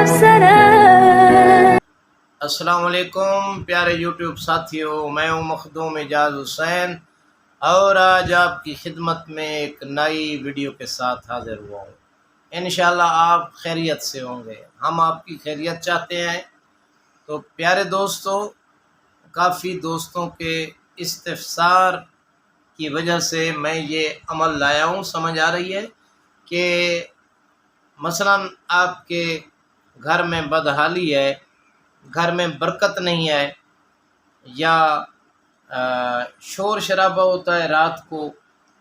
حسنا. السلام علیکم پیارے یوٹیوب ساتھیوں، میں ہوں مخدوم اعجاز حسین اور آج آپ کی خدمت میں ایک نئی ویڈیو کے ساتھ حاضر ہوا ہوں۔ انشاءاللہ آپ خیریت سے ہوں گے، ہم آپ کی خیریت چاہتے ہیں۔ تو پیارے دوستوں، کافی دوستوں کے استفسار کی وجہ سے میں یہ عمل لایا ہوں۔ سمجھ آ رہی ہے کہ مثلا آپ کے گھر میں بدحالی ہے، گھر میں برکت نہیں ہے، یا شور شرابہ ہوتا ہے، رات کو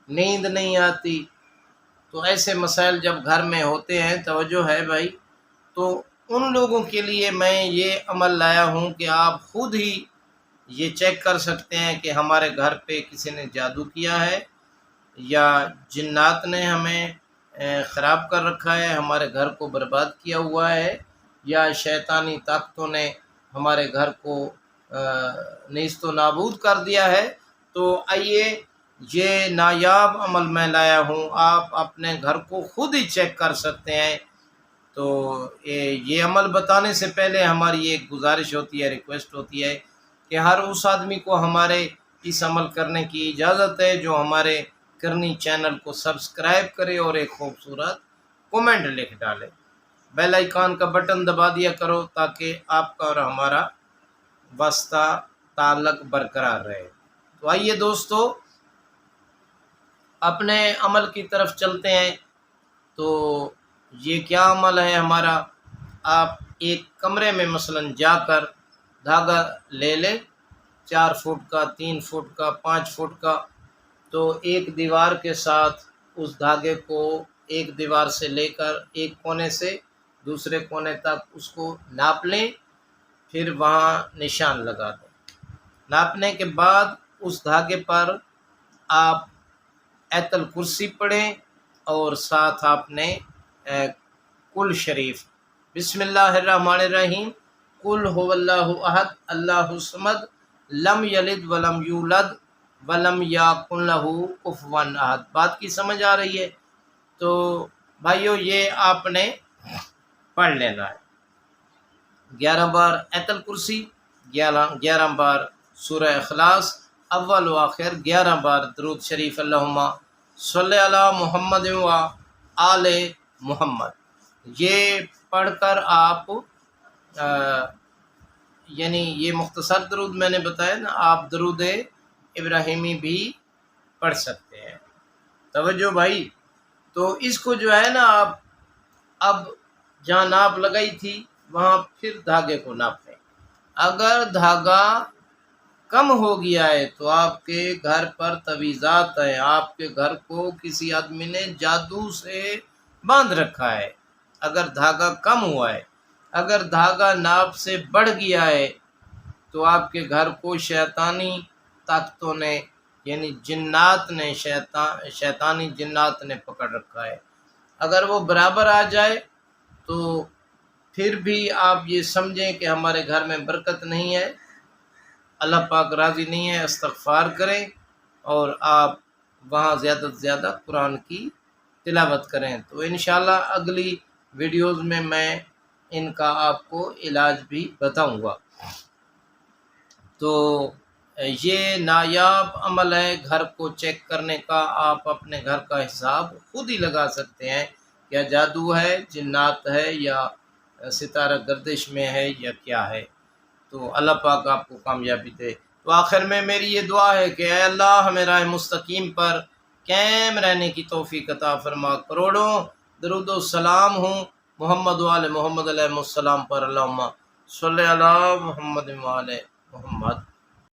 نیند نہیں آتی، تو ایسے مسائل جب گھر میں ہوتے ہیں، توجہ ہے بھائی، تو ان لوگوں کے لیے میں یہ عمل لایا ہوں کہ آپ خود ہی یہ چیک کر سکتے ہیں کہ ہمارے گھر پہ کسی نے جادو کیا ہے، یا جنات نے ہمیں خراب کر رکھا ہے، ہمارے گھر کو برباد کیا ہوا ہے، یا شیطانی طاقتوں نے ہمارے گھر کو نیست و نابود کر دیا ہے۔ تو آئیے، یہ نایاب عمل میں لایا ہوں، آپ اپنے گھر کو خود ہی چیک کر سکتے ہیں۔ تو یہ عمل بتانے سے پہلے ہماری ایک گزارش ہوتی ہے، ریکویسٹ ہوتی ہے کہ ہر اس آدمی کو ہمارے اس عمل کرنے کی اجازت ہے جو ہمارے کرنی چینل کو سبسکرائب کرے اور ایک خوبصورت کومنٹ لکھ ڈالے۔ بیل آئیکن کا بٹن دبا دیا کرو تاکہ آپ کا اور ہمارا واسطہ تعلق برقرار رہے۔ تو آئیے دوستو، اپنے عمل کی طرف چلتے ہیں۔ تو یہ کیا عمل ہے ہمارا؟ آپ ایک کمرے میں مثلا جا کر دھاگا لے لیں، 4 فٹ کا، 3 فٹ کا، 5 فٹ کا، تو ایک دیوار کے ساتھ اس دھاگے کو ایک دیوار سے لے کر ایک کونے سے دوسرے کونے تک اس کو ناپ لیں، پھر وہاں نشان لگا دیں۔ ناپنے کے بعد اس دھاگے پر آپ آیت الکرسی پڑھیں اور ساتھ آپ نے کل شریف، بسم اللہ الرحمن الرحیم، قل هو اللہ احد اللہ الصمد لم یلد ولم یولد ولم یکن لہ کفوا احد۔ بات کی سمجھ آ رہی ہے؟ تو بھائیو، یہ آپ نے پڑھ لینا ہے۔ 11 بار آیت الکرسی، 11 بار سورہ اخلاص، اول و آخر 11 بار درود شریف، اللہم صلی علی محمد و آل محمد۔ یہ پڑھ کر آپ یعنی یہ مختصر درود میں نے بتایا نا، آپ درود ابراہیمی بھی پڑھ سکتے ہیں۔ توجہ بھائی، تو اس کو جو ہے نا، آپ اب جہاں ناپ لگائی تھی وہاں پھر دھاگے کو ناپیں۔ اگر دھاگا کم ہو گیا ہے تو آپ کے گھر پر تعویذات ہیں، آپ کے گھر کو کسی آدمی نے جادو سے باندھ رکھا ہے۔ اگر دھاگا کم ہوا ہے، اگر دھاگا ناپ سے بڑھ گیا ہے، تو آپ کے گھر کو شیطانی طاقتوں نے، یعنی جنات نے، شیطانی جنات نے پکڑ رکھا ہے۔ اگر وہ برابر آ جائے تو پھر بھی آپ یہ سمجھیں کہ ہمارے گھر میں برکت نہیں ہے، اللہ پاک راضی نہیں ہے، استغفار کریں اور آپ وہاں زیادہ سے زیادہ قرآن کی تلاوت کریں۔ تو انشاءاللہ اگلی ویڈیوز میں ان کا آپ کو علاج بھی بتاؤں گا۔ تو یہ نایاب عمل ہے گھر کو چیک کرنے کا۔ آپ اپنے گھر کا حساب خود ہی لگا سکتے ہیں، کیا جادو ہے، جنات ہے، یا ستارہ گردش میں ہے، یا کیا ہے۔ تو اللہ پاک آپ کو کامیابی دے۔ تو آخر میں میری یہ دعا ہے کہ اے اللہ، ہمیں راہ مستقیم پر قائم رہنے کی توفیق عطا فرما۔ کروڑوں درود و سلام ہوں محمد و آل محمد علیہ السلام پر، اللہم صلی علی محمد و آل محمد۔